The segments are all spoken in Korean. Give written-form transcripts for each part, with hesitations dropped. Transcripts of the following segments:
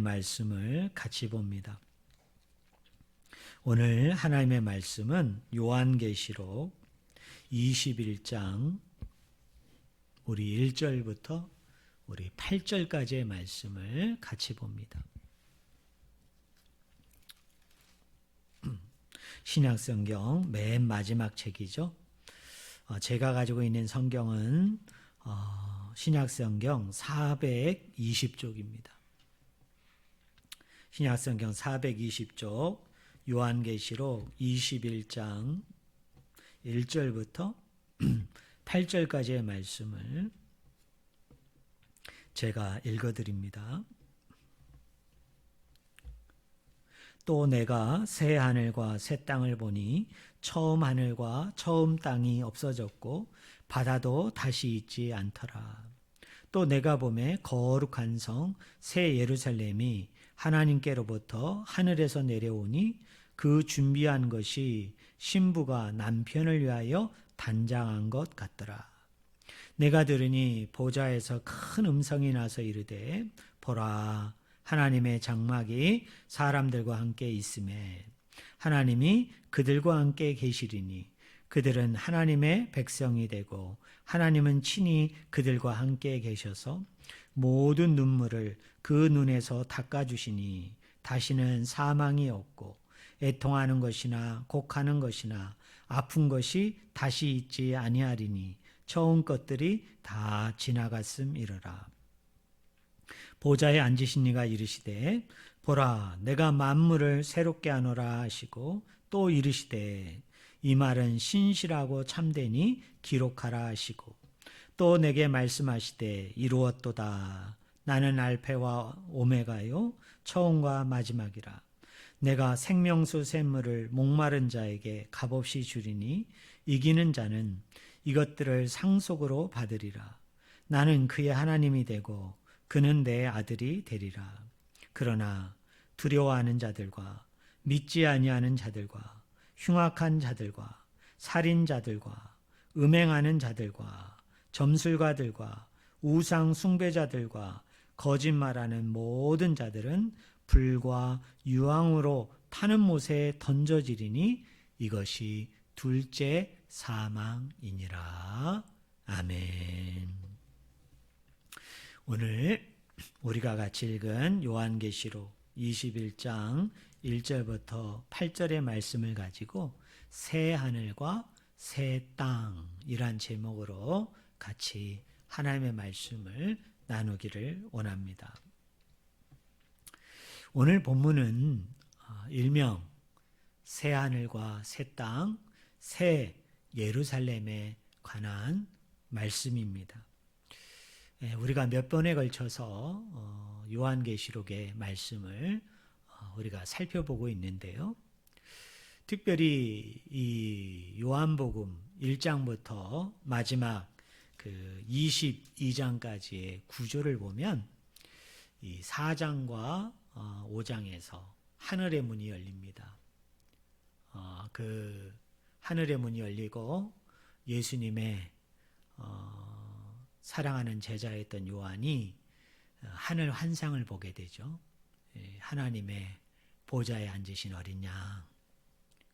말씀을 같이 봅니다. 오늘 하나님의 말씀은 요한계시록 21장 우리 1절부터 우리 8절까지의 말씀을 같이 봅니다. 신약성경 맨 마지막 책이죠. 제가 가지고 있는 성경은 신약성경 420쪽입니다. 신약성경 420쪽 요한계시록 21장 1절부터 8절까지의 말씀을 제가 읽어드립니다. 또 내가 새 하늘과 새 땅을 보니 처음 하늘과 처음 땅이 없어졌고 바다도 다시 있지 않더라. 또 내가 보매 거룩한 성 새 예루살렘이 하나님께로부터 하늘에서 내려오니 그 준비한 것이 신부가 남편을 위하여 단장한 것 같더라. 내가 들으니 보좌에서 큰 음성이 나서 이르되 보라 하나님의 장막이 사람들과 함께 있음에 하나님이 그들과 함께 계시리니 그들은 하나님의 백성이 되고 하나님은 친히 그들과 함께 계셔서 모든 눈물을 그 눈에서 닦아주시니 다시는 사망이 없고 애통하는 것이나 곡하는 것이나 아픈 것이 다시 있지 아니하리니 처음 것들이 다 지나갔음이러라. 보좌에 앉으신 이가 이르시되 보라 내가 만물을 새롭게 하노라 하시고 또 이르시되 이 말은 신실하고 참되니 기록하라 하시고 또 내게 말씀하시되 이루었도다. 나는 알페와 오메가요 처음과 마지막이라. 내가 생명수 샘물을 목마른 자에게 값없이 주리니 이기는 자는 이것들을 상속으로 받으리라. 나는 그의 하나님이 되고 그는 내 아들이 되리라. 그러나 두려워하는 자들과 믿지 아니하는 자들과 흉악한 자들과 살인자들과 음행하는 자들과 점술가들과 우상 숭배자들과 거짓말하는 모든 자들은 불과 유황으로 타는 못에 던져지리니 이것이 둘째 사망이니라. 아멘. 오늘 우리가 같이 읽은 요한계시록 21장 1절부터 8절의 말씀을 가지고 새 하늘과 새 땅이란 제목으로 같이 하나님의 말씀을 나누기를 원합니다. 오늘 본문은 일명 새 하늘과 새 땅, 새 예루살렘에 관한 말씀입니다. 우리가 몇 번에 걸쳐서 요한계시록의 말씀을 우리가 살펴보고 있는데요. 특별히 이 요한복음 1장부터 마지막 그 22장까지의 구조를 보면 이 4장과 5장에서 하늘의 문이 열립니다. 그 하늘의 문이 열리고 예수님의 사랑하는 제자였던 요한이 하늘 환상을 보게 되죠. 하나님의 보좌에 앉으신 어린 양,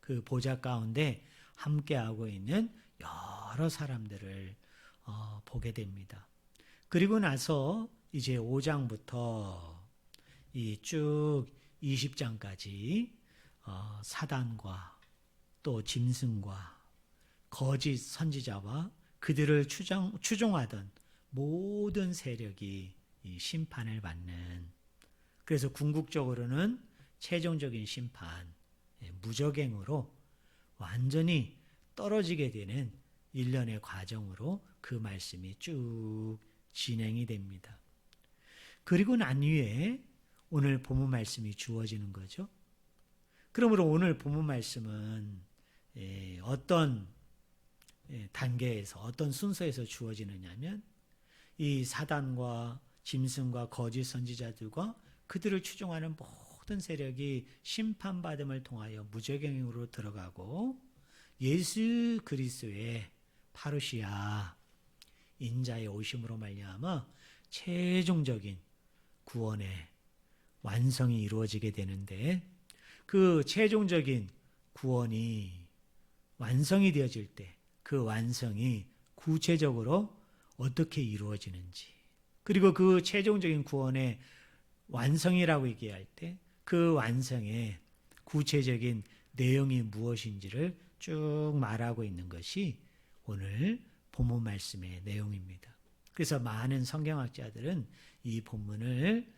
그 보좌 가운데 함께하고 있는 여러 사람들을 보게 됩니다. 그리고 나서 이제 5장부터 이 쭉 20장까지 사단과 또 짐승과 거짓 선지자와 그들을 추종하던 모든 세력이 이 심판을 받는, 그래서 궁극적으로는 최종적인 심판, 무적행으로 완전히 떨어지게 되는 일련의 과정으로 그 말씀이 쭉 진행이 됩니다. 그리고 난 후에 오늘 본문 말씀이 주어지는 거죠. 그러므로 오늘 본문 말씀은 어떤 단계에서 어떤 순서에서 주어지느냐 하면 이 사단과 짐승과 거짓 선지자들과 그들을 추종하는 모든 세력이 심판받음을 통하여 무적행으로 들어가고 예수 그리스도의 파루시아 인자의 오심으로 말미암아 최종적인 구원의 완성이 이루어지게 되는데 그 최종적인 구원이 완성이 되어질 때 그 완성이 구체적으로 어떻게 이루어지는지, 그리고 그 최종적인 구원의 완성이라고 얘기할 때 그 완성의 구체적인 내용이 무엇인지를 쭉 말하고 있는 것이 오늘 본문 말씀의 내용입니다. 그래서 많은 성경학자들은 이 본문을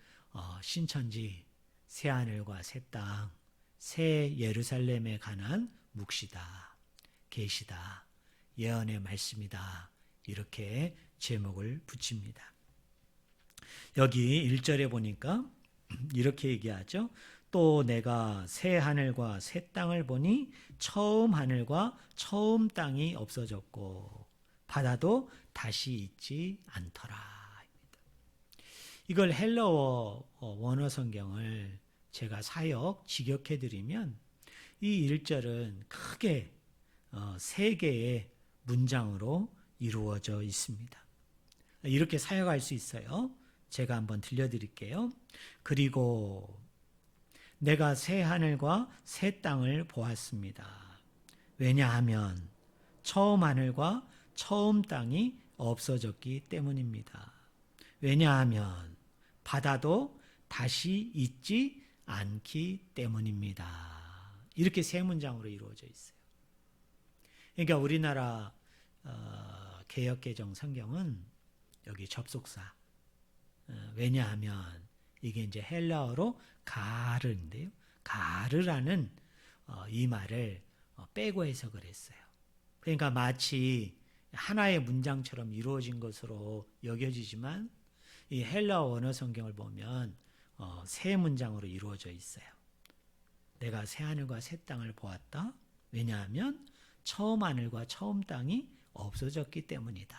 신천지, 새하늘과 새 땅, 새 예루살렘에 관한 묵시다, 계시다, 예언의 말씀이다, 이렇게 제목을 붙입니다. 여기 1절에 보니까 이렇게 얘기하죠. 또 내가 새 하늘과 새 땅을 보니 처음 하늘과 처음 땅이 없어졌고 바다도 다시 있지 않더라. 이걸 헬라어 원어 성경을 제가 사역 직역해 드리면 이 1절은 크게 세 개의 문장으로 이루어져 있습니다. 이렇게 사역할 수 있어요. 제가 한번 들려드릴게요. 그리고 내가 새 하늘과 새 땅을 보았습니다. 왜냐하면 처음 하늘과 처음 땅이 없어졌기 때문입니다. 왜냐하면 바다도 다시 있지 않기 때문입니다. 이렇게 세 문장으로 이루어져 있어요. 그러니까 우리나라 개역개정 성경은 여기 접속사, 왜냐하면 이게 이제 헬라어로 가르인데요. 가르라는 이 말을 빼고 해석을 했어요. 그러니까 마치 하나의 문장처럼 이루어진 것으로 여겨지지만 이 헬라어 원어 성경을 보면 세 문장으로 이루어져 있어요. 내가 새 하늘과 새 땅을 보았다. 왜냐하면 처음 하늘과 처음 땅이 없어졌기 때문이다.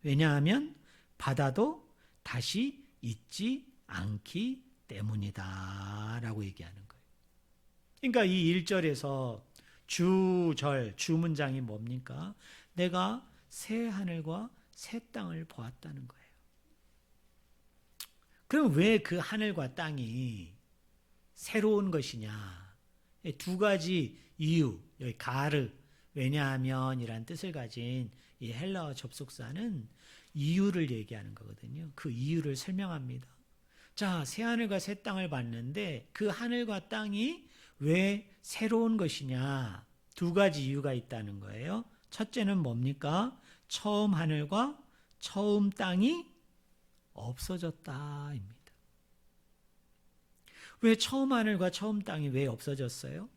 왜냐하면 바다도 다시 있지 않기 때문이다 라고 얘기하는 거예요. 그러니까 이 1절에서 주문장이 뭡니까? 내가 새 하늘과 새 땅을 보았다는 거예요. 그럼 왜 그 하늘과 땅이 새로운 것이냐? 두 가지 이유, 여기 가르, 왜냐하면이란 뜻을 가진 이 헬라어 접속사는 이유를 얘기하는 거거든요. 그 이유를 설명합니다. 자, 새 하늘과 새 땅을 봤는데 그 하늘과 땅이 왜 새로운 것이냐? 두 가지 이유가 있다는 거예요. 첫째는 뭡니까? 처음 하늘과 처음 땅이 없어졌다입니다. 왜 처음 하늘과 처음 땅이 왜 없어졌어요?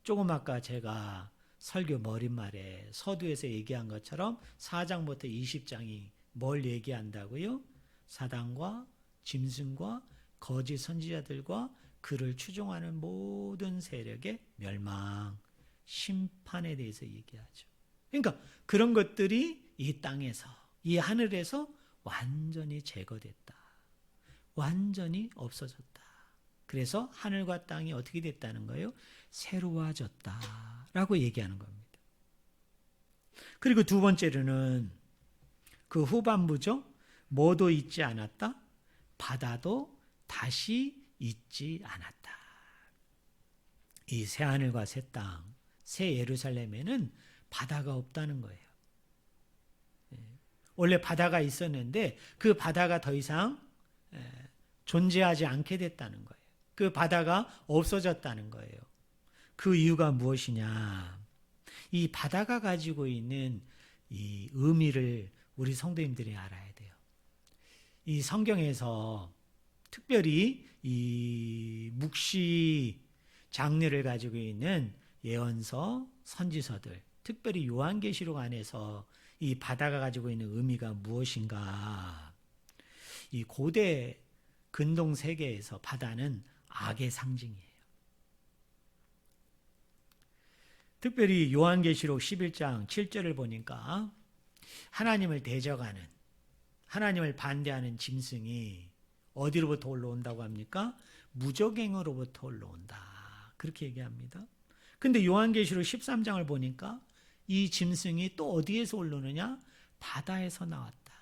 조금 아까 제가 설교 머릿말에 서두에서 얘기한 것처럼 4장부터 20장이 뭘 얘기한다고요? 사단과 짐승과 거짓 선지자들과 그를 추종하는 모든 세력의 멸망, 심판에 대해서 얘기하죠. 그러니까 그런 것들이 이 땅에서, 이 하늘에서 완전히 제거됐다. 완전히 없어졌다. 그래서 하늘과 땅이 어떻게 됐다는 거예요? 새로워졌다 라고 얘기하는 겁니다. 그리고 두 번째로는 그 후반부죠. 뭐도 있지 않았다. 바다도 다시 있지 않았다. 이 새 하늘과 새 땅, 새 예루살렘에는 바다가 없다는 거예요. 원래 바다가 있었는데 그 바다가 더 이상 존재하지 않게 됐다는 거예요. 그 바다가 없어졌다는 거예요. 그 이유가 무엇이냐? 이 바다가 가지고 있는 이 의미를 우리 성도님들이 알아야 돼요. 이 성경에서 특별히 이 묵시 장르를 가지고 있는 예언서, 선지서들, 특별히 요한계시록 안에서 이 바다가 가지고 있는 의미가 무엇인가? 이 고대 근동 세계에서 바다는 악의 상징이에요. 특별히 요한계시록 11장 7절을 보니까 하나님을 대적하는, 하나님을 반대하는 짐승이 어디로부터 올라온다고 합니까? 무저갱으로부터 올라온다. 그렇게 얘기합니다. 근데 요한계시록 13장을 보니까 이 짐승이 또 어디에서 올라오느냐? 바다에서 나왔다.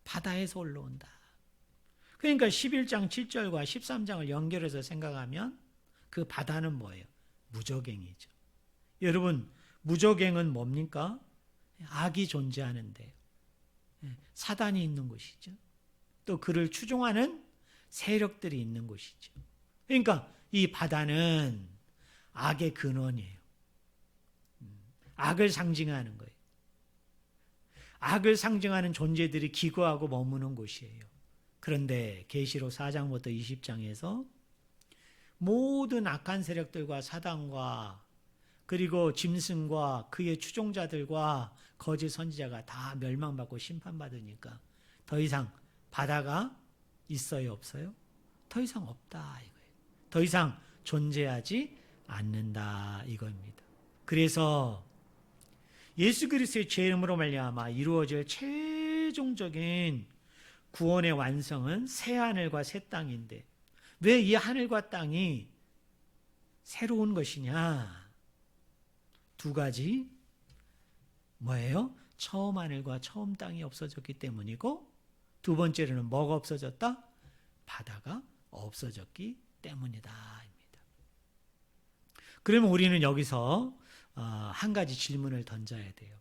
바다에서 올라온다. 그러니까 11장 7절과 13장을 연결해서 생각하면 그 바다는 뭐예요? 무저갱이죠. 여러분, 무저갱은 뭡니까? 악이 존재하는데 사단이 있는 곳이죠. 또 그를 추종하는 세력들이 있는 곳이죠. 그러니까 이 바다는 악의 근원이에요. 악을 상징하는 거예요. 악을 상징하는 존재들이 기거하고 머무는 곳이에요. 그런데 계시록 4장부터 20장에서 모든 악한 세력들과 사단과 그리고 짐승과 그의 추종자들과 거짓 선지자가 다 멸망받고 심판받으니까 더 이상 바다가 있어요, 없어요? 더 이상 없다 이거예요. 더 이상 존재하지 않는다 이겁니다. 그래서 예수 그리스도의 죄 이름으로 말미암아 이루어질 최종적인 구원의 완성은 새 하늘과 새 땅인데 왜 이 하늘과 땅이 새로운 것이냐? 두 가지 뭐예요? 처음 하늘과 처음 땅이 없어졌기 때문이고 두 번째로는 뭐가 없어졌다? 바다가 없어졌기 때문이다. 그러면 우리는 여기서 한 가지 질문을 던져야 돼요.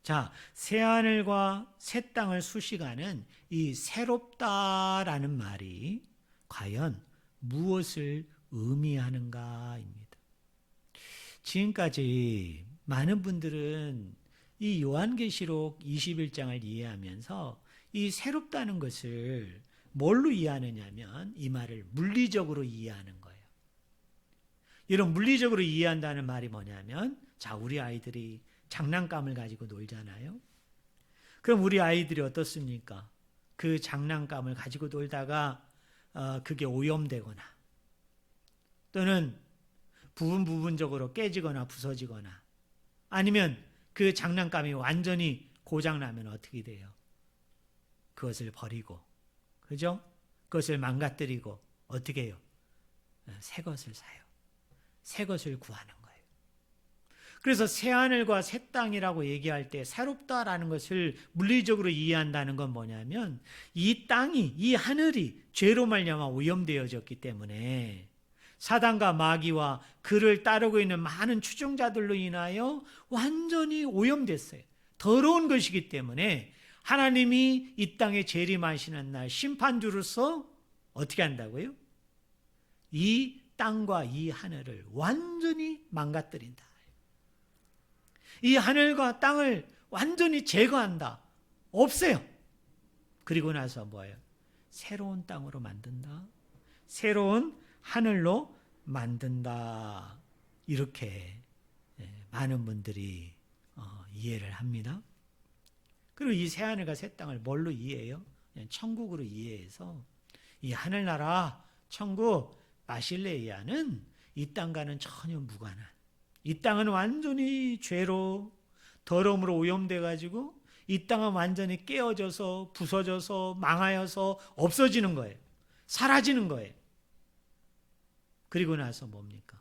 자, 새 하늘과 새 땅을 수식하는 이 새롭다라는 말이 과연 무엇을 의미하는가입니다. 지금까지 많은 분들은 이 요한계시록 21장을 이해하면서 이 새롭다는 것을 뭘로 이해하느냐면 이 말을 물리적으로 이해하는 거예요. 이런 물리적으로 이해한다는 말이 뭐냐면 자, 우리 아이들이 장난감을 가지고 놀잖아요. 그럼 우리 아이들이 어떻습니까? 그 장난감을 가지고 놀다가 그게 오염되거나 또는 부분적으로 깨지거나 부서지거나 아니면 그 장난감이 완전히 고장나면 어떻게 돼요? 그것을 버리고 그죠? 그것을 망가뜨리고 어떻게 해요? 새 것을 사요. 새 것을 구하는 거예요. 그래서 새 하늘과 새 땅이라고 얘기할 때 새롭다라는 것을 물리적으로 이해한다는 건 뭐냐면 이 땅이, 이 하늘이 죄로 말미암아 오염되어졌기 때문에 사단과 마귀와 그를 따르고 있는 많은 추종자들로 인하여 완전히 오염됐어요. 더러운 것이기 때문에 하나님이 이 땅에 재림하시는 날 심판주로서 어떻게 한다고요? 이 땅과 이 하늘을 완전히 망가뜨린다. 이 하늘과 땅을 완전히 제거한다. 없애요. 그리고 나서 뭐예요? 새로운 땅으로 만든다. 새로운 하늘로 만든다. 이렇게 많은 분들이 이해를 합니다. 그리고 이 새 하늘과 새 땅을 뭘로 이해해요? 그냥 천국으로 이해해서 이 하늘나라, 천국, 마실레이아는 이 땅과는 전혀 무관한 이 땅은 완전히 죄로 더러움으로 오염돼 가지고 이 땅은 완전히 깨어져서 부서져서 망하여서 없어지는 거예요. 사라지는 거예요. 그리고 나서 뭡니까?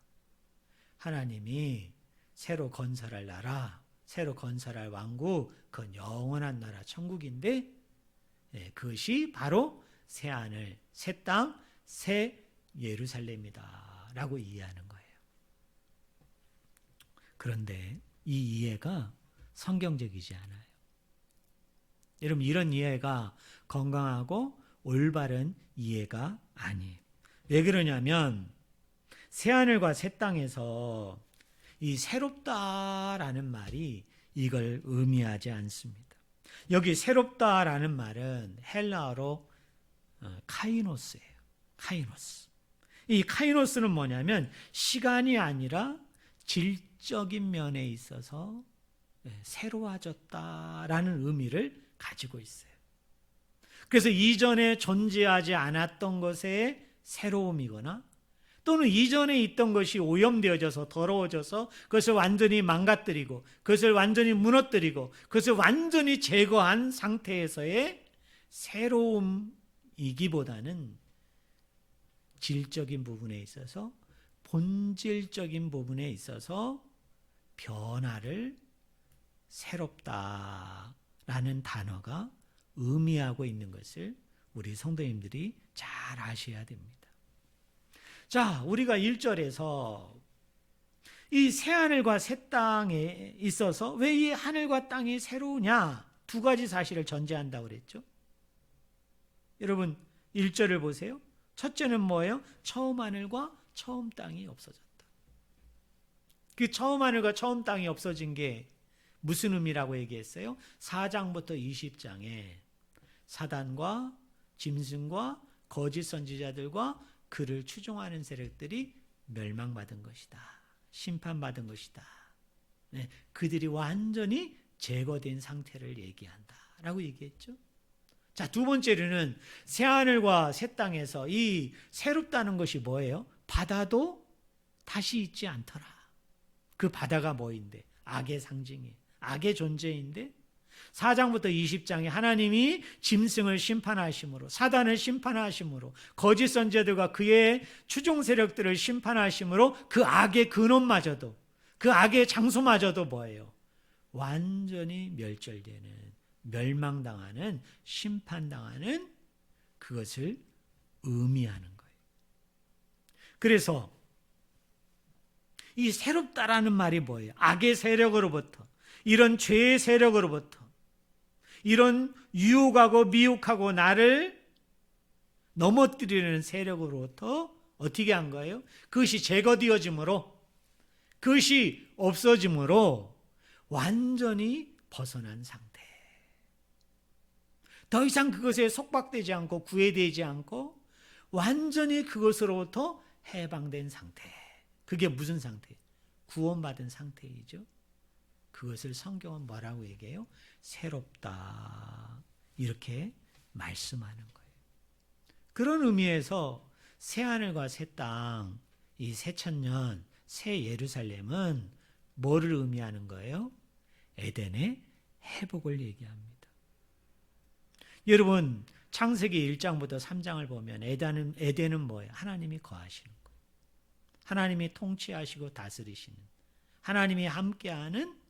하나님이 새로 건설할 나라, 새로 건설할 왕국, 그건 영원한 나라 천국인데 그것이 바로 새 하늘, 새 땅, 새 예루살렘이다 라고 이해하는 거예요. 그런데 이 이해가 성경적이지 않아요. 여러분 이런 이해가 건강하고 올바른 이해가 아니에요. 왜 그러냐면 새하늘과 새 땅에서 이 새롭다라는 말이 이걸 의미하지 않습니다. 여기 새롭다라는 말은 헬라어로 카이노스예요. 카이노스. 이 카이노스는 뭐냐면 시간이 아니라 질적인 면에 있어서 새로워졌다라는 의미를 가지고 있어요. 그래서 이전에 존재하지 않았던 것의 새로움이거나 또는 이전에 있던 것이 오염되어져서 더러워져서 그것을 완전히 망가뜨리고 그것을 완전히 무너뜨리고 그것을 완전히 제거한 상태에서의 새로움이기보다는 질적인 부분에 있어서 본질적인 부분에 있어서 변화를 새롭다라는 단어가 의미하고 있는 것을 우리 성도님들이 잘 아셔야 됩니다. 자, 우리가 1절에서 이 새하늘과 새 땅에 있어서 왜 이 하늘과 땅이 새로우냐? 두 가지 사실을 전제한다고 그랬죠. 여러분 1절을 보세요. 첫째는 뭐예요? 처음 하늘과 처음 땅이 없어졌다. 그 처음 하늘과 처음 땅이 없어진 게 무슨 의미라고 얘기했어요? 4장부터 20장에 사단과 짐승과 거짓 선지자들과 그를 추종하는 세력들이 멸망받은 것이다. 심판받은 것이다. 네, 그들이 완전히 제거된 상태를 얘기한다 라고 얘기했죠. 자, 두 번째로는 새하늘과 새 땅에서 이 새롭다는 것이 뭐예요? 바다도 다시 있지 않더라. 그 바다가 뭐인데? 악의 상징이에요. 악의 존재인데 4장부터 20장에 하나님이 짐승을 심판하심으로, 사단을 심판하심으로, 거짓 선지자들과 그의 추종 세력들을 심판하심으로 그 악의 근원마저도, 그 악의 장소마저도 뭐예요? 완전히 멸절되는, 멸망당하는, 심판당하는 그것을 의미하는 거예요. 그래서 이 새롭다라는 말이 뭐예요? 악의 세력으로부터, 이런 죄의 세력으로부터, 이런 유혹하고 미혹하고 나를 넘어뜨리는 세력으로부터 어떻게 한 거예요? 그것이 제거되어짐으로, 그것이 없어짐으로 완전히 벗어난 상태. 더 이상 그것에 속박되지 않고 구애되지 않고 완전히 그것으로부터 해방된 상태. 그게 무슨 상태? 구원받은 상태이죠. 그것을 성경은 뭐라고 얘기해요? 새롭다. 이렇게 말씀하는 거예요. 그런 의미에서 새하늘과 새 땅, 이 새천년, 새 예루살렘은 뭐를 의미하는 거예요? 에덴의 회복을 얘기합니다. 여러분, 창세기 1장부터 3장을 보면 에덴은 뭐예요? 하나님이 거하시는 거예요. 하나님이 통치하시고 다스리시는, 하나님이 함께하는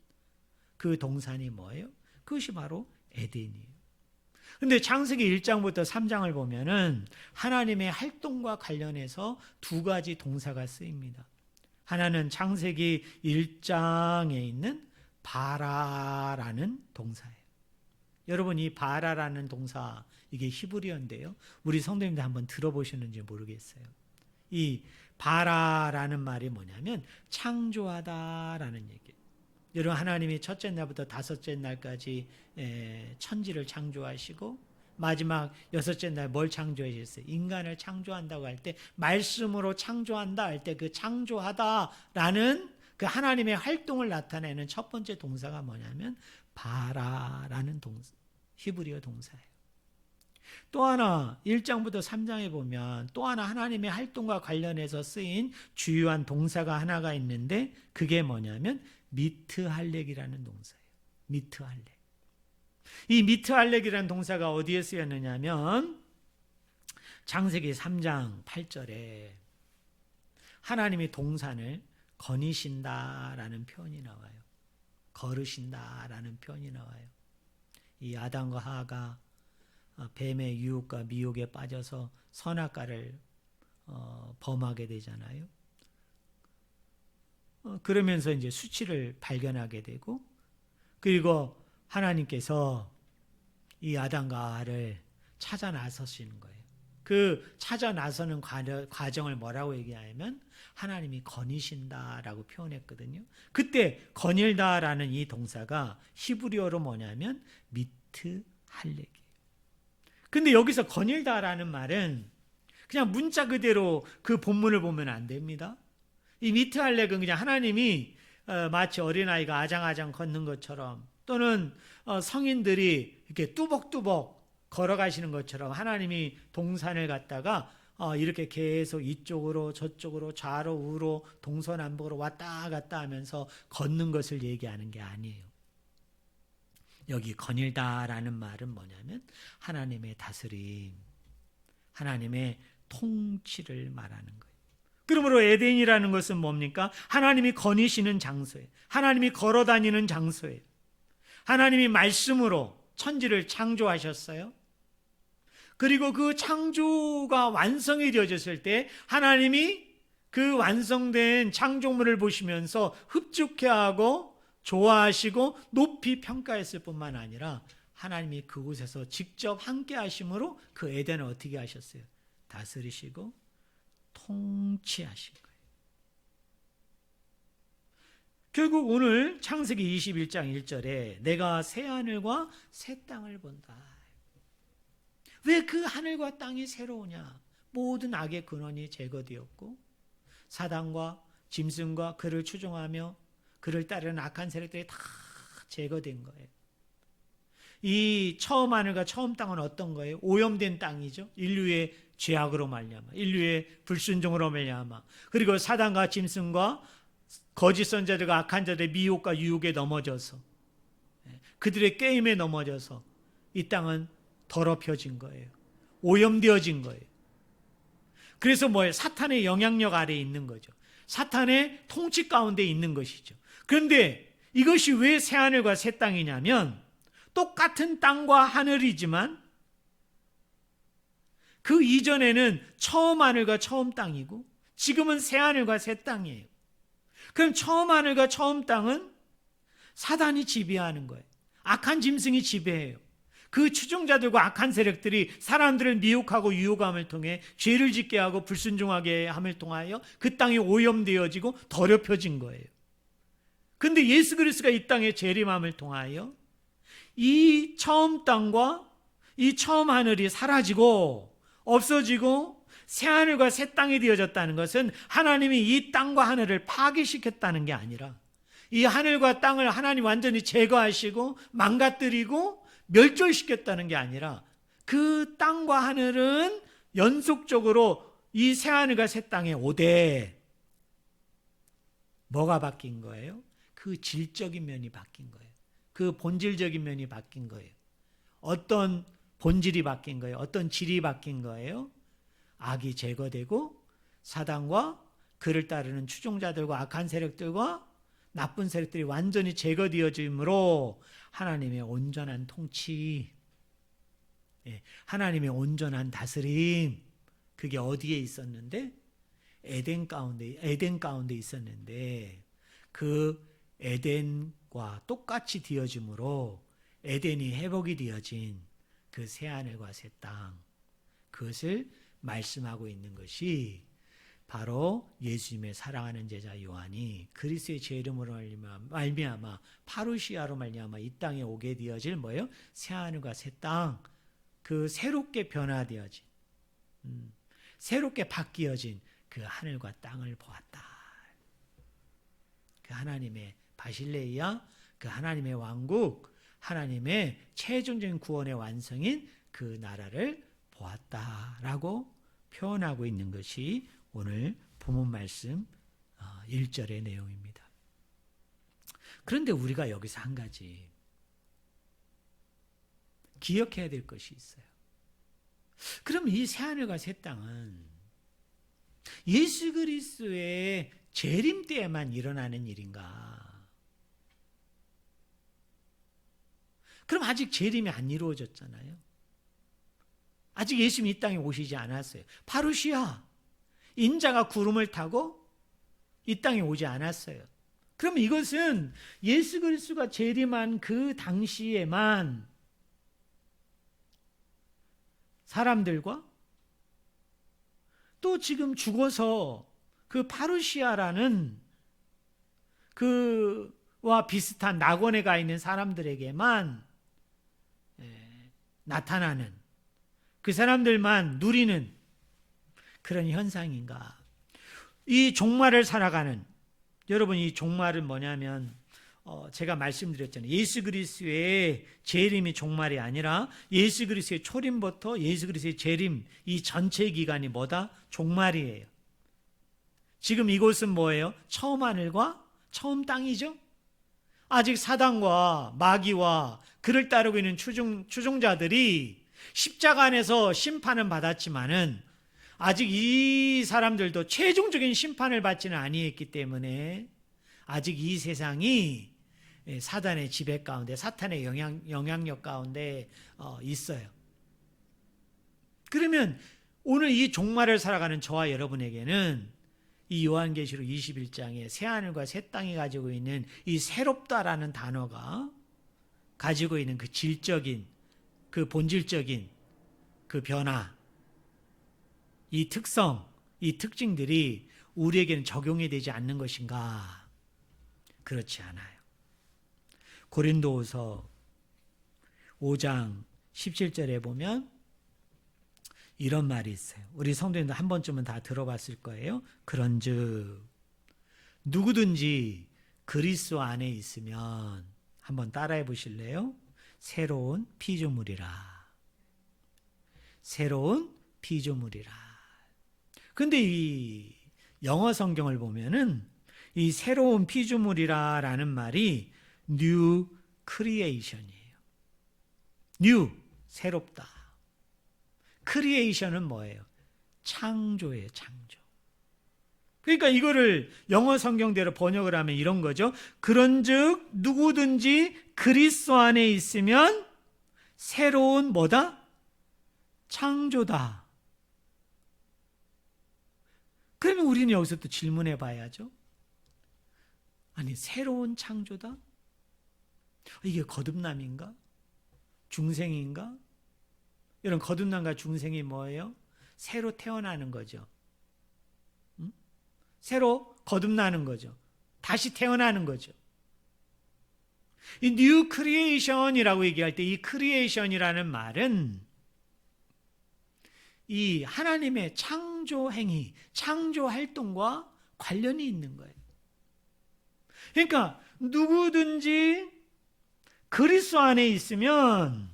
그 동산이 뭐예요? 그것이 바로 에덴이에요. 근데 창세기 1장부터 3장을 보면은 하나님의 활동과 관련해서 두 가지 동사가 쓰입니다. 하나는 창세기 1장에 있는 바라라는 동사예요. 여러분, 이 바라라는 동사, 이게 히브리어인데요. 우리 성도님들 한번 들어보셨는지 모르겠어요. 이 바라라는 말이 뭐냐면 창조하다라는 얘기예요. 여러분, 하나님이 첫째 날부터 다섯째 날까지 천지를 창조하시고 마지막 여섯째 날 뭘 창조하셨어요? 인간을 창조한다고 할 때, 말씀으로 창조한다 할 때 그 창조하다라는 그 하나님의 활동을 나타내는 첫 번째 동사가 뭐냐면 바라라는 동사, 히브리어 동사예요. 또 하나 1장부터 3장에 보면 또 하나 하나님의 활동과 관련해서 쓰인 주요한 동사가 하나가 있는데 그게 뭐냐면 미트할렉이라는 동사예요. 미트할렉. 이 미트할렉이라는 동사가 어디에 쓰였느냐면 창세기 3장 8절에 하나님이 동산을 거니신다라는 표현이 나와요. 거르신다라는 표현이 나와요. 이 아담과 하와가 뱀의 유혹과 미혹에 빠져서 선악과를 범하게 되잖아요. 그러면서 이제 수치를 발견하게 되고, 그리고 하나님께서 이 아담과 하와를 찾아 나서시는 거예요. 그 찾아 나서는 과정을 뭐라고 얘기하냐면 하나님이 거니신다라고 표현했거든요. 그때 거닐다라는 이 동사가 히브리어로 뭐냐면 미트할렉이에요. 근데 여기서 거닐다라는 말은 그냥 문자 그대로 그 본문을 보면 안 됩니다. 이 미트할렉은 그냥 하나님이 마치 어린아이가 아장아장 걷는 것처럼, 또는 성인들이 이렇게 뚜벅뚜벅 걸어가시는 것처럼 하나님이 동산을 갖다가 이렇게 계속 이쪽으로 저쪽으로 좌로 우로 동서남북으로 왔다 갔다 하면서 걷는 것을 얘기하는 게 아니에요. 여기 거닐다라는 말은 뭐냐면 하나님의 다스림, 하나님의 통치를 말하는 거예요. 그러므로 에덴이라는 것은 뭡니까? 하나님이 거니시는 장소예요. 하나님이 걸어다니는 장소예요. 하나님이 말씀으로 천지를 창조하셨어요. 그리고 그 창조가 완성이 되어졌을 때 하나님이 그 완성된 창조물을 보시면서 흡족해하고 좋아하시고 높이 평가했을 뿐만 아니라 하나님이 그곳에서 직접 함께 하심으로 그 에덴을 어떻게 하셨어요? 다스리시고 통치하신 거예요. 결국 오늘 창세기 21장 1절에 내가 새 하늘과 새 땅을 본다. 왜 그 하늘과 땅이 새로우냐? 모든 악의 근원이 제거되었고 사단과 짐승과 그를 추종하며 그를 따르는 악한 세력들이 다 제거된 거예요. 이 처음 하늘과 처음 땅은 어떤 거예요? 오염된 땅이죠. 인류의 죄악으로 말미암아, 인류의 불순종으로 말미암아, 그리고 사단과 짐승과 거짓 선자들과 악한 자들의 미혹과 유혹에 넘어져서, 그들의 게임에 넘어져서 이 땅은 더럽혀진 거예요. 오염되어진 거예요. 그래서 뭐예요? 사탄의 영향력 아래에 있는 거죠. 사탄의 통치 가운데 있는 것이죠. 그런데 이것이 왜 새 하늘과 새 땅이냐면 똑같은 땅과 하늘이지만 그 이전에는 처음 하늘과 처음 땅이고 지금은 새 하늘과 새 땅이에요. 그럼 처음 하늘과 처음 땅은 사단이 지배하는 거예요. 악한 짐승이 지배해요. 그 추종자들과 악한 세력들이 사람들을 미혹하고 유혹함을 통해 죄를 짓게 하고 불순종하게 함을 통하여 그 땅이 오염되어지고 더럽혀진 거예요. 그런데 예수 그리스도가 이 땅에 재림함을 통하여 이 처음 땅과 이 처음 하늘이 사라지고 없어지고 새 하늘과 새 땅이 되어졌다는 것은 하나님이 이 땅과 하늘을 파괴시켰다는 게 아니라 이 하늘과 땅을 하나님 완전히 제거하시고 망가뜨리고 멸절시켰다는 게 아니라 그 땅과 하늘은 연속적으로 이 새 하늘과 새 땅에 오되 뭐가 바뀐 거예요? 그 질적인 면이 바뀐 거예요. 그 본질적인 면이 바뀐 거예요. 어떤 본질이 바뀐 거예요? 어떤 질이 바뀐 거예요? 악이 제거되고 사단과 그를 따르는 추종자들과 악한 세력들과 나쁜 세력들이 완전히 제거되어짐으로 하나님의 온전한 통치, 하나님의 온전한 다스림, 그게 어디에 있었는데? 에덴 가운데 있었는데 그 에덴과 똑같이 되어짐으로 에덴이 회복이 되어진 그 새하늘과 새 땅, 그것을 말씀하고 있는 것이 바로 예수님의 사랑하는 제자 요한이 그리스도의 제 이름으로 말미암아 파루시아로 말미암아 이 땅에 오게 되어질 뭐예요? 새하늘과 새 땅, 그 새롭게 변화되어진, 새롭게 바뀌어진 그 하늘과 땅을 보았다. 그 하나님의 바실레이아, 그 하나님의 왕국, 하나님의 최종적인 구원의 완성인 그 나라를 보았다라고 표현하고 있는 것이 오늘 본문 말씀 1절의 내용입니다. 그런데 우리가 여기서 한 가지 기억해야 될 것이 있어요. 그럼 이 새하늘과 새 땅은 예수 그리스도의 재림 때에만 일어나는 일인가? 그럼 아직 재림이 안 이루어졌잖아요. 아직 예수님이 이 땅에 오시지 않았어요. 파루시아, 인자가 구름을 타고 이 땅에 오지 않았어요. 그럼 이것은 예수 그리스도가 재림한 그 당시에만 사람들과 또 지금 죽어서 그 파루시아라는 그와 비슷한 낙원에 가 있는 사람들에게만 나타나는, 그 사람들만 누리는 그런 현상인가? 이 종말을 살아가는, 여러분 이 종말은 뭐냐면 제가 말씀드렸잖아요. 예수 그리스도의 재림이 종말이 아니라 예수 그리스도의 초림부터 예수 그리스도의 재림, 이 전체 기간이 뭐다? 종말이에요. 지금 이곳은 뭐예요? 처음 하늘과 처음 땅이죠. 아직 사단과 마귀와 그를 따르고 있는 추종자들이 십자가 안에서 심판은 받았지만은 아직 이 사람들도 최종적인 심판을 받지는 아니했기 때문에 아직 이 세상이 사단의 지배 가운데, 사탄의 영향력 가운데 있어요. 그러면 오늘 이 종말을 살아가는 저와 여러분에게는 이 요한계시록 21장에 새하늘과 새 땅이 가지고 있는 이 새롭다라는 단어가 가지고 있는 그 질적인, 그 본질적인 그 변화, 이 특성, 이 특징들이 우리에게는 적용이 되지 않는 것인가? 그렇지 않아요. 고린도후서 5장 17절에 보면 이런 말이 있어요. 우리 성도님들 한 번쯤은 다 들어봤을 거예요. 그런즉 누구든지 그리스도 안에 있으면 한번 따라해 보실래요? 새로운 피조물이라. 새로운 피조물이라. 근데 이 영어 성경을 보면은 이 새로운 피조물이라라는 말이 new creation이에요. new, 새롭다. 크리에이션은 뭐예요? 창조예요, 창조. 그러니까 이거를 영어 성경대로 번역을 하면 이런 거죠. 그런즉 누구든지 그리스도 안에 있으면 새로운 뭐다? 창조다. 그러면 우리는 여기서 또 질문해 봐야죠. 아니, 새로운 창조다? 이게 거듭남인가? 중생인가? 이런 거듭남과 중생이 뭐예요? 새로 태어나는 거죠. 새로 거듭나는 거죠. 다시 태어나는 거죠. 이 뉴 크리에이션이라고 얘기할 때 이 크리에이션이라는 말은 이 하나님의 창조 행위, 창조 활동과 관련이 있는 거예요. 그러니까 누구든지 그리스도 안에 있으면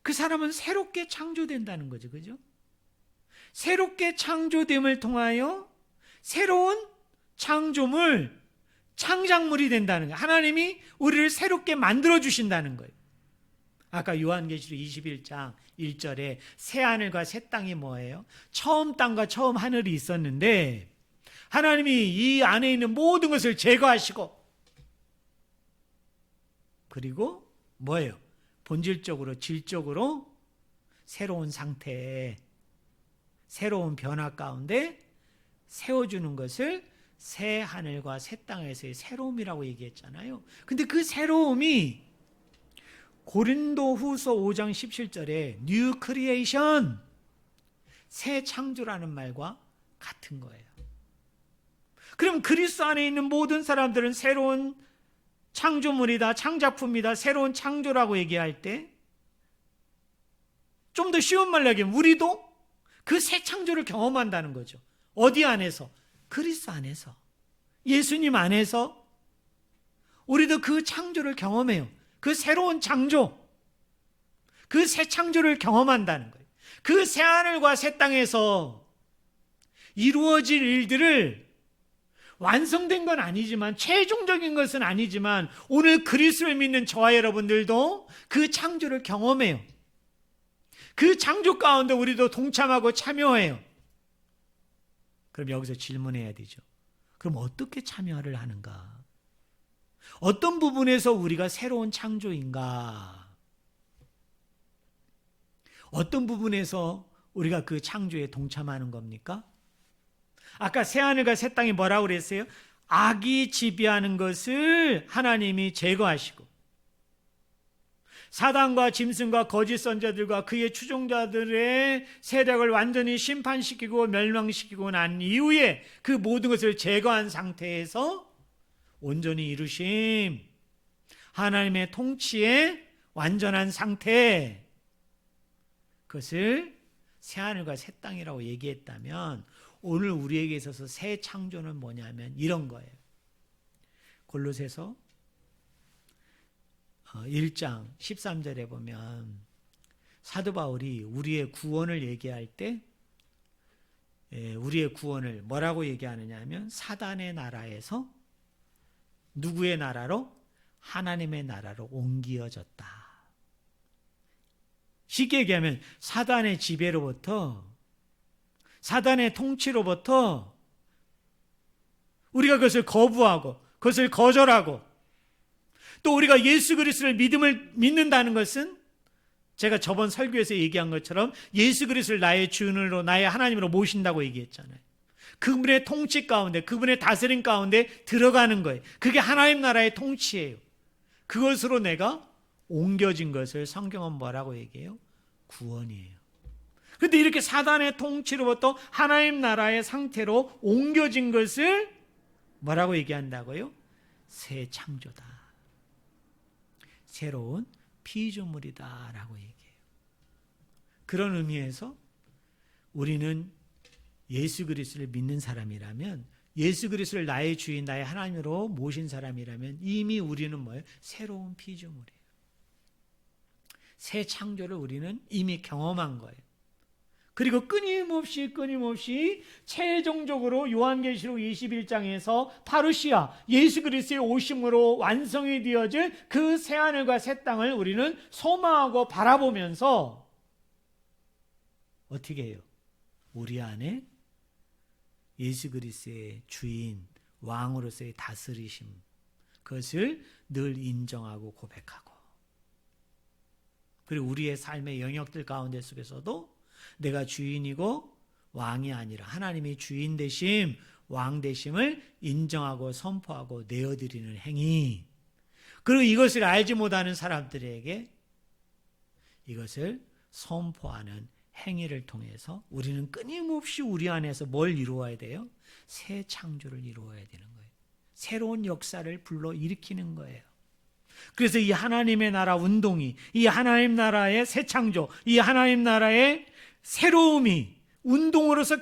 그 사람은 새롭게 창조된다는 거죠. 그죠? 새롭게 창조됨을 통하여 새로운 창조물, 창작물이 된다는 거예요. 하나님이 우리를 새롭게 만들어주신다는 거예요. 아까 요한계시록 21장 1절에 새 하늘과 새 땅이 뭐예요? 처음 땅과 처음 하늘이 있었는데 하나님이 이 안에 있는 모든 것을 제거하시고 그리고 뭐예요? 본질적으로, 질적으로 새로운 상태에 새로운 변화 가운데 세워주는 것을 새 하늘과 새 땅에서의 새로움이라고 얘기했잖아요. 근데 그 새로움이 고린도후서 5장 17절에 뉴 크리에이션, 새 창조라는 말과 같은 거예요. 그럼 그리스도 안에 있는 모든 사람들은 새로운 창조물이다, 창작품이다, 새로운 창조라고 얘기할 때 좀 더 쉬운 말로 얘기하면 우리도 그 새 창조를 경험한다는 거죠. 어디 안에서? 그리스도 안에서. 예수님 안에서 우리도 그 창조를 경험해요. 그 새로운 창조, 그 새 창조를 경험한다는 거예요. 그 새 하늘과 새 땅에서 이루어질 일들을 완성된 건 아니지만, 최종적인 것은 아니지만 오늘 그리스도를 믿는 저와 여러분들도 그 창조를 경험해요. 그 창조 가운데 우리도 동참하고 참여해요. 그럼 여기서 질문해야 되죠. 그럼 어떻게 참여를 하는가? 어떤 부분에서 우리가 새로운 창조인가? 어떤 부분에서 우리가 그 창조에 동참하는 겁니까? 아까 새하늘과 새 땅이 뭐라고 그랬어요? 악이 지배하는 것을 하나님이 제거하시고 사단과 짐승과 거짓 선자들과 그의 추종자들의 세력을 완전히 심판시키고 멸망시키고 난 이후에 그 모든 것을 제거한 상태에서 온전히 이루심, 하나님의 통치의 완전한 상태, 그것을 새하늘과 새 땅이라고 얘기했다면 오늘 우리에게 있어서 새 창조는 뭐냐면 이런 거예요. 골로새서 1장 13절에 보면 사도 바울이 우리의 구원을 얘기할 때 우리의 구원을 뭐라고 얘기하느냐 하면 사단의 나라에서 누구의 나라로? 하나님의 나라로 옮겨졌다. 쉽게 얘기하면 사단의 지배로부터, 사단의 통치로부터 우리가 그것을 거부하고 그것을 거절하고 또 우리가 예수 그리스도를 믿는다는 것은 제가 저번 설교에서 얘기한 것처럼 예수 그리스도를 나의 주인으로 나의 하나님으로 모신다고 얘기했잖아요. 그분의 통치 가운데, 그분의 다스림 가운데 들어가는 거예요. 그게 하나님 나라의 통치예요. 그것으로 내가 옮겨진 것을 성경은 뭐라고 얘기해요? 구원이에요. 그런데 이렇게 사단의 통치로부터 하나님 나라의 상태로 옮겨진 것을 뭐라고 얘기한다고요? 새 창조다. 새로운 피조물이다 라고 얘기해요. 그런 의미에서 우리는 예수 그리스도를 믿는 사람이라면, 예수 그리스도를 나의 주인, 나의 하나님으로 모신 사람이라면 이미 우리는 뭐예요? 새로운 피조물이에요. 새 창조를 우리는 이미 경험한 거예요. 그리고 끊임없이 최종적으로 요한계시록 21장에서 파루시아 예수 그리스도의 오심으로 완성이 되어질 그 새하늘과 새 땅을 우리는 소망하고 바라보면서 어떻게 해요? 우리 안에 예수 그리스도의 주인, 왕으로서의 다스리심, 그것을 늘 인정하고 고백하고, 그리고 우리의 삶의 영역들 가운데 속에서도 내가 주인이고 왕이 아니라 하나님이 주인 되심, 왕 되심을 인정하고 선포하고 내어드리는 행위, 그리고 이것을 알지 못하는 사람들에게 이것을 선포하는 행위를 통해서 우리는 끊임없이 우리 안에서 뭘 이루어야 돼요? 새 창조를 이루어야 되는 거예요. 새로운 역사를 불러일으키는 거예요. 그래서 이 하나님의 나라 운동이, 이 하나님 나라의 새 창조, 이 하나님 나라의 새로움이 운동으로서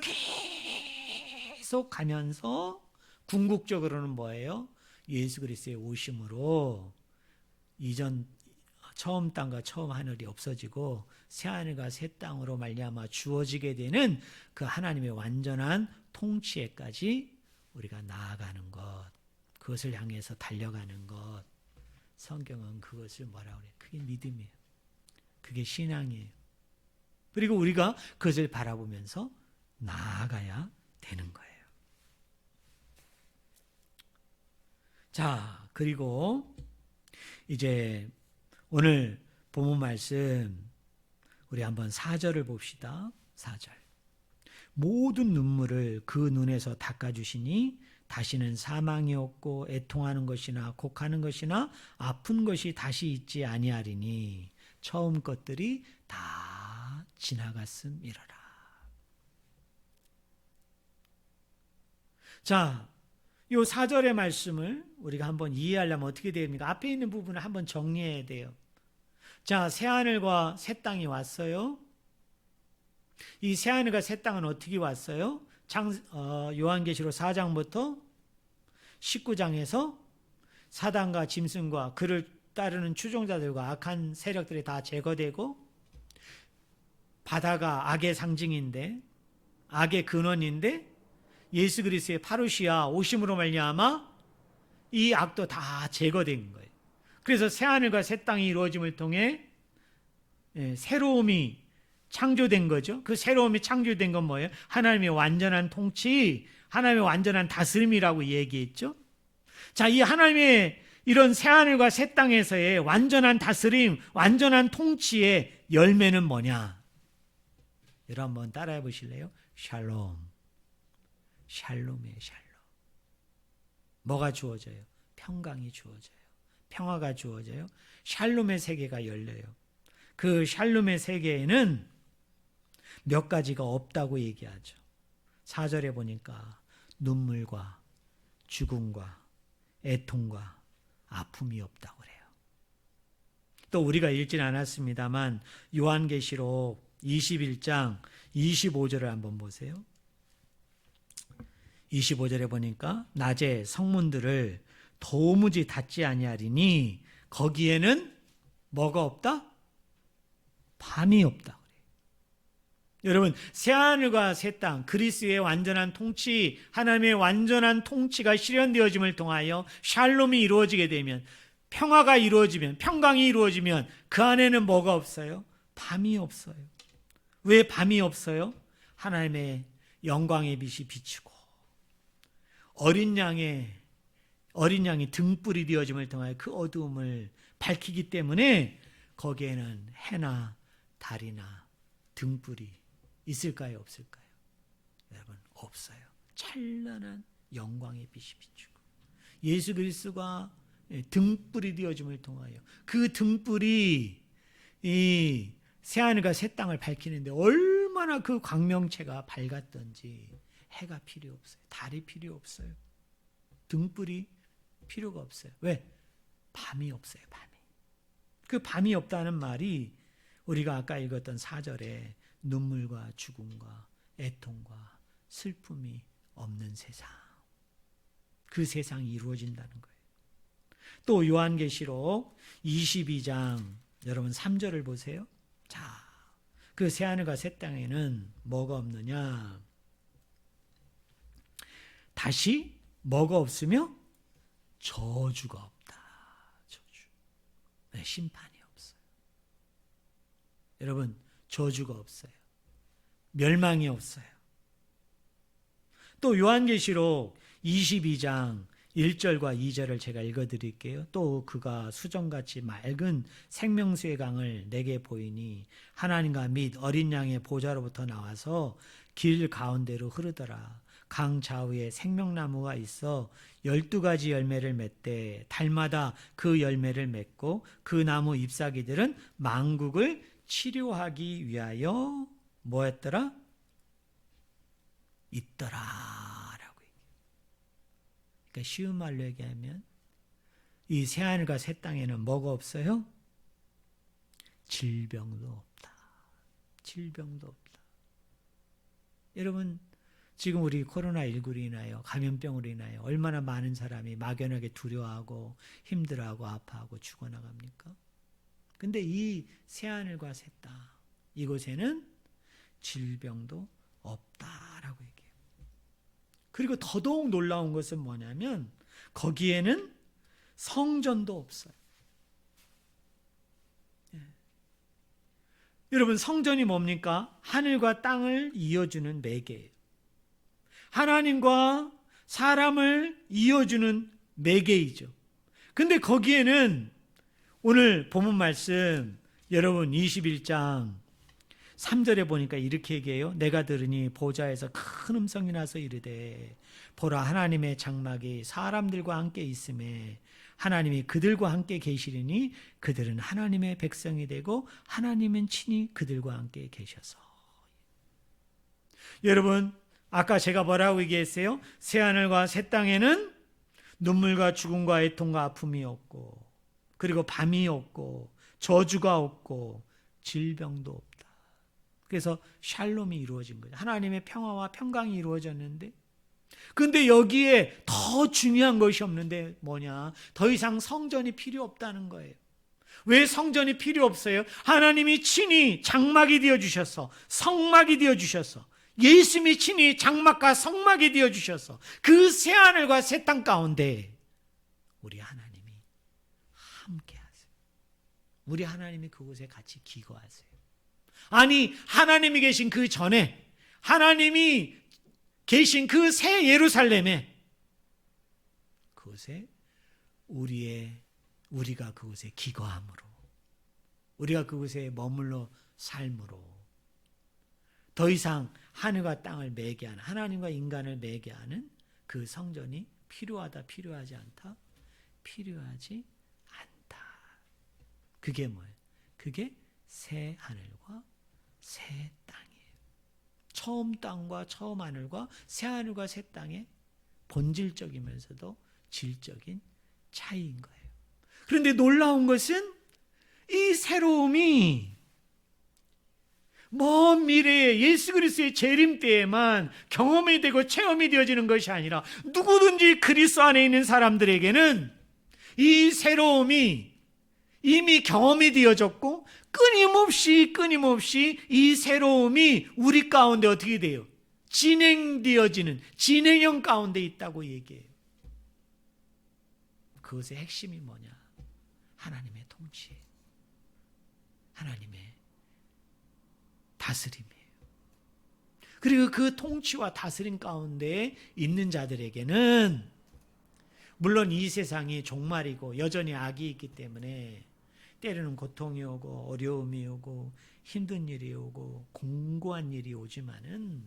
계속 가면서 궁극적으로는 뭐예요? 예수 그리스도의 오심으로 이전 처음 땅과 처음 하늘이 없어지고 새 하늘과 새 땅으로 말미암아 주어지게 되는 그 하나님의 완전한 통치에까지 우리가 나아가는 것, 그것을 향해서 달려가는 것. 성경은 그것을 뭐라고 그래요? 그게 믿음이에요. 그게 신앙이에요. 그리고 우리가 그것을 바라보면서 나아가야 되는 거예요. 자, 그리고 이제 오늘 본문 말씀 우리 한번 4절을 봅시다. 4절. 모든 눈물을 그 눈에서 닦아주시니 다시는 사망이 없고 애통하는 것이나 곡하는 것이나 아픈 것이 다시 있지 아니하리니 처음 것들이 다 지나갔음이러라. 자, 이 4절의 말씀을 우리가 한번 이해하려면 어떻게 됩니까? 앞에 있는 부분을 한번 정리해야 돼요. 자, 새하늘과 새 땅이 왔어요. 이 새하늘과 새 땅은 어떻게 왔어요? 요한계시록 4장부터 19장에서 사단과 짐승과 그를 따르는 추종자들과 악한 세력들이 다 제거되고, 바다가 악의 상징인데, 악의 근원인데 예수 그리스도의 파루시아 오심으로 말미암아 이 악도 다 제거된 거예요. 그래서 새하늘과 새 땅이 이루어짐을 통해 새로움이 창조된 거죠. 그 새로움이 창조된 건 뭐예요? 하나님의 완전한 통치, 하나님의 완전한 다스림이라고 얘기했죠. 자, 이 하나님의 이런 새하늘과 새 땅에서의 완전한 다스림, 완전한 통치의 열매는 뭐냐? 여러분 한번 따라해 보실래요? 샬롬. 샬롬이에요, 샬롬. 뭐가 주어져요? 평강이 주어져요. 평화가 주어져요. 샬롬의 세계가 열려요. 그 샬롬의 세계에는 몇 가지가 없다고 얘기하죠. 4절에 보니까 눈물과 죽음과 애통과 아픔이 없다고 그래요. 또 우리가 읽지는 않았습니다만 요한계시록 21장 25절을 한번 보세요. 25절에 보니까 낮에 성문들을 도무지 닫지 아니하리니 거기에는 뭐가 없다? 밤이 없다. 여러분, 새하늘과 새 땅, 그리스도의 완전한 통치, 하나님의 완전한 통치가 실현되어짐을 통하여 샬롬이 이루어지게 되면, 평화가 이루어지면, 평강이 이루어지면 그 안에는 뭐가 없어요? 밤이 없어요. 왜 밤이 없어요? 하나님의 영광의 빛이 비추고 어린 양이 등불이 되어짐을 통하여 그 어두움을 밝히기 때문에 거기에는 해나 달이나 등불이 있을까요? 없을까요? 여러분, 없어요. 찬란한 영광의 빛이 비추고 예수 그리스도가 등불이 되어줌을 통하여 그 등불이 이 새하늘과 새 땅을 밝히는데 얼마나 그 광명체가 밝았던지 해가 필요 없어요. 달이 필요 없어요. 등불이 필요가 없어요. 왜? 밤이 없어요. 밤이. 그 밤이 없다는 말이 우리가 아까 읽었던 4절에 눈물과 죽음과 애통과 슬픔이 없는 세상. 그 세상이 이루어진다는 거예요. 또 요한계시록 22장 여러분 3절을 보세요. 자, 그 새하늘과 새 땅에는 뭐가 없느냐? 다시 뭐가 없으며 저주가 없다. 저주. 네, 심판이 없어요. 여러분, 저주가 없어요. 멸망이 없어요. 또 요한계시록 22장 1절과 2절을 제가 읽어드릴게요. 또 그가 수정같이 맑은 생명수의 강을 내게 보이니 하나님과 및 어린 양의 보좌로부터 나와서 길 가운데로 흐르더라. 강 좌우에 생명나무가 있어 12가지 열매를 맺되 달마다 그 열매를 맺고 그 나무 잎사귀들은 만국을 치료하기 위하여 뭐였더라? 있더라. 그러니까 쉬운 말로 얘기하면 이 새하늘과 새 땅에는 뭐가 없어요? 질병도 없다. 질병도 없다. 여러분, 지금 우리 코로나19로 인하여 감염병으로 인하여 얼마나 많은 사람이 막연하게 두려워하고 힘들어하고 아파하고 죽어나갑니까? 근데 이 새하늘과 새 땅, 이곳에는 질병도 없다라고 얘기해요. 그리고 더더욱 놀라운 것은 뭐냐면 거기에는 성전도 없어요. 여러분, 성전이 뭡니까? 하늘과 땅을 이어주는 매개예요. 하나님과 사람을 이어주는 매개이죠. 근데 거기에는 오늘 본문 말씀 여러분 21장 3절에 보니까 이렇게 얘기해요. 내가 들으니 보좌에서 큰 음성이 나서 이르되 보라, 하나님의 장막이 사람들과 함께 있음에 하나님이 그들과 함께 계시리니 그들은 하나님의 백성이 되고 하나님은 친히 그들과 함께 계셔서. 여러분, 아까 제가 뭐라고 얘기했어요? 새하늘과 새 땅에는 눈물과 죽음과 애통과 아픔이 없고, 그리고 밤이 없고, 저주가 없고, 질병도 없다. 그래서 샬롬이 이루어진 거죠. 하나님의 평화와 평강이 이루어졌는데, 근데 여기에 더 중요한 것이 없는데 뭐냐? 더 이상 성전이 필요 없다는 거예요. 왜 성전이 필요 없어요? 하나님이 친히 장막이 되어주셔서, 성막이 되어주셔서, 예수님이 친히 장막과 성막이 되어주셔서 그 새하늘과 새 땅 가운데 우리 하나님이 함께 하세요. 우리 하나님이 그곳에 같이 기거하세요. 아니, 하나님이 계신 그 전에, 하나님이 계신 그 새 예루살렘에, 그곳에 우리가 그곳에 기거함으로, 우리가 그곳에 머물러 삶으로 더 이상 하늘과 땅을 매개하는, 하나님과 인간을 매개하는 그 성전이 필요하다, 필요하지 않다? 필요하지 않다. 그게 뭐예요? 그게 새 하늘과 새 땅이에요. 처음 땅과 처음 하늘과 새 하늘과 새 땅의 본질적이면서도 질적인 차이인 거예요. 그런데 놀라운 것은 이 새로움이 먼 미래에 예수 그리스도의 재림 때에만 경험이 되고 체험이 되어지는 것이 아니라 누구든지 그리스도 안에 있는 사람들에게는 이 새로움이 이미 경험이 되어졌고 끊임없이 이 새로움이 우리 가운데 어떻게 돼요? 진행되어지는 진행형 가운데 있다고 얘기해요. 그것의 핵심이 뭐냐? 하나님의 통치예요. 하나님의 다스림이에요. 그리고 그 통치와 다스림 가운데 있는 자들에게는 물론 이 세상이 종말이고 여전히 악이 있기 때문에 때로는 고통이 오고 어려움이 오고 힘든 일이 오고 공고한 일이 오지만은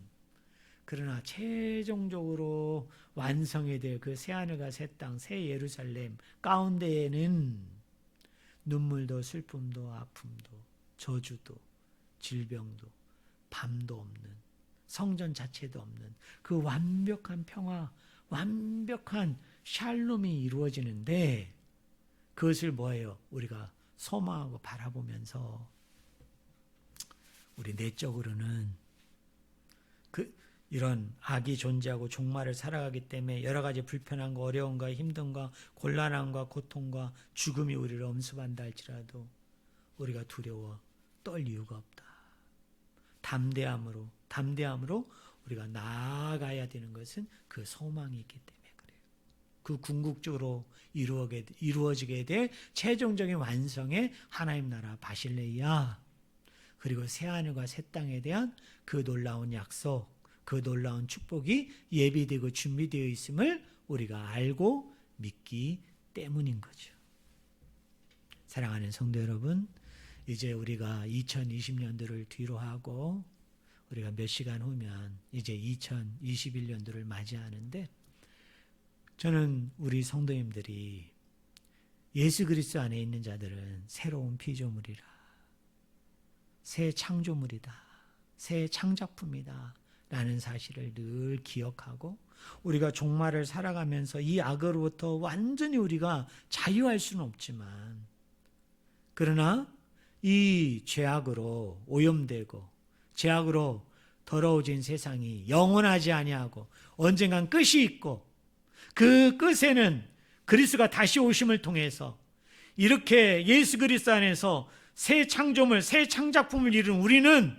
그러나 최종적으로 완성이 될 그 새하늘과 새 땅, 새 예루살렘 가운데에는 눈물도 슬픔도 아픔도 저주도 질병도 밤도 없는 성전 자체도 없는 그 완벽한 평화, 완벽한 샬롬이 이루어지는데 그것을 뭐예요? 우리가 소망하고 바라보면서 우리 내적으로는 이런 악이 존재하고 종말을 살아가기 때문에 여러 가지 불편함과 어려움과 힘듦과 곤란함과 고통과 죽음이 우리를 엄습한다 할지라도 우리가 두려워 떨 이유가 없다. 담대함으로 우리가 나아가야 되는 것은 그 소망이 있기 때문에 그래요. 그 궁극적으로 이루어지게 될 최종적인 완성의 하나님 나라 바실레이아, 그리고 새하늘과 새 땅에 대한 그 놀라운 약속, 그 놀라운 축복이 예비되고 준비되어 있음을 우리가 알고 믿기 때문인 거죠. 사랑하는 성도 여러분, 이제 우리가 2020년도를 뒤로 하고 우리가 몇 시간 후면 이제 2021년도를 맞이하는데, 저는 우리 성도님들이 예수 그리스도 안에 있는 자들은 새로운 피조물이라, 새 창조물이다, 새 창작품이다 라는 사실을 늘 기억하고, 우리가 종말을 살아가면서 이 악으로부터 완전히 우리가 자유할 수는 없지만, 그러나 이 죄악으로 오염되고 죄악으로 더러워진 세상이 영원하지 아니하고 언젠간 끝이 있고, 그 끝에는 그리스도가 다시 오심을 통해서 이렇게 예수 그리스도 안에서 새 창조물, 새 창작품을 이룬 우리는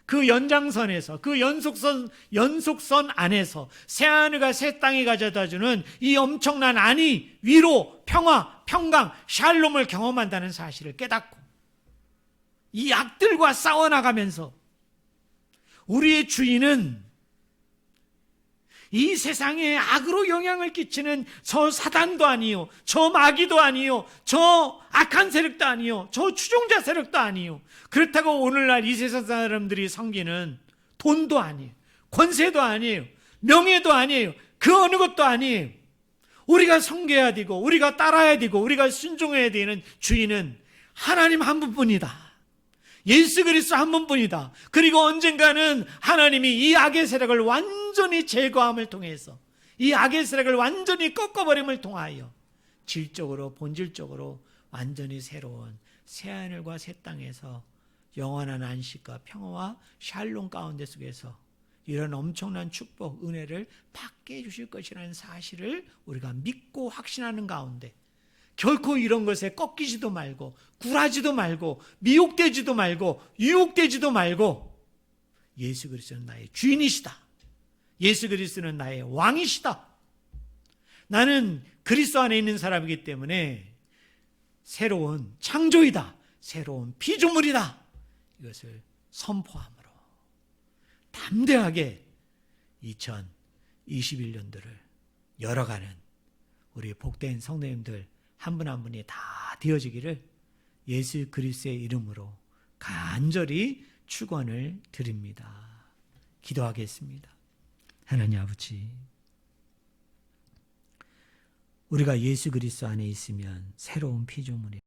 그 연장선에서, 그 연속선 안에서 새하늘과 새 땅이 가져다주는 이 엄청난 안위, 위로, 평화, 평강, 샬롬을 경험한다는 사실을 깨닫고 이 악들과 싸워나가면서 우리의 주인은 이 세상에 악으로 영향을 끼치는 저 사단도 아니요, 저 마귀도 아니요, 저 악한 세력도 아니요, 저 추종자 세력도 아니요, 그렇다고 오늘날 이 세상 사람들이 섬기는 돈도 아니에요, 권세도 아니에요, 명예도 아니에요, 그 어느 것도 아니에요. 우리가 섬겨야 되고 우리가 따라야 되고 우리가 순종해야 되는 주인은 하나님 한 분뿐이다. 예수 그리스도 한 분뿐이다. 그리고 언젠가는 하나님이 이 악의 세력을 완전히 제거함을 통해서, 이 악의 세력을 완전히 꺾어버림을 통하여 질적으로 본질적으로 완전히 새로운 새하늘과 새 땅에서 영원한 안식과 평화와 샬롬 가운데 속에서 이런 엄청난 축복, 은혜를 받게 해주실 것이라는 사실을 우리가 믿고 확신하는 가운데 결코 이런 것에 꺾이지도 말고 굴하지도 말고 미혹되지도 말고 유혹되지도 말고, 예수 그리스도는 나의 주인이시다, 예수 그리스도는 나의 왕이시다, 나는 그리스도 안에 있는 사람이기 때문에 새로운 창조이다, 새로운 피조물이다, 이것을 선포함으로 담대하게 2021년도를 열어가는 우리 복된 성도님들 한 분 한 분이 다 되어지기를 예수 그리스도의 이름으로 간절히 축원을 드립니다. 기도하겠습니다. 하나님 아버지, 우리가 예수 그리스도 안에 있으면 새로운 피조물이